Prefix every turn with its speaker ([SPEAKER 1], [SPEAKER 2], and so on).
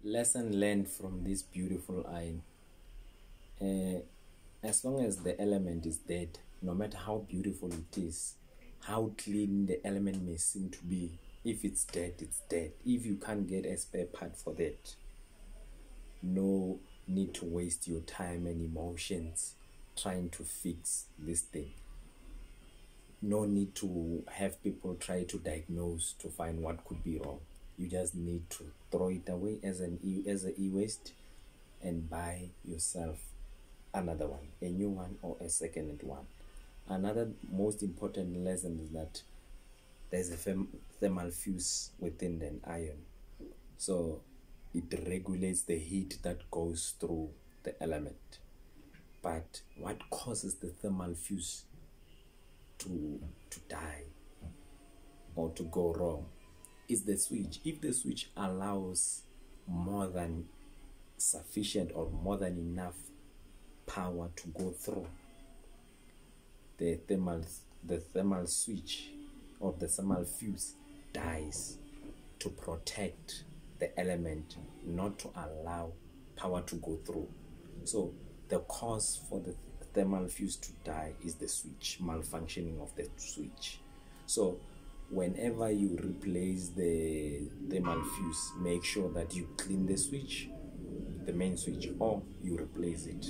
[SPEAKER 1] Lesson learned from this beautiful iron. As long as the element is dead, no matter how beautiful it is, how clean the element may seem to be, if it's dead, it's dead. If you can't get a spare part for that, no need to waste your time and emotions trying to fix this thing. No need to have people try to diagnose to find what could be wrong. You just need to throw it away as an e-waste and buy yourself another one, a new one or a second one. Another most important lesson is that there's a thermal fuse within an iron, so it regulates the heat that goes through the element. But what causes the thermal fuse to die or to go wrong is the switch. If the switch allows more than sufficient or more than enough power to go through, the thermal switch or the thermal fuse dies to protect the element, not to allow power to go through. So the cause for the thermal fuse to die is the switch, malfunctioning of the switch. So whenever you replace the thermal fuse, make sure that you clean the switch, the main switch, or you replace it.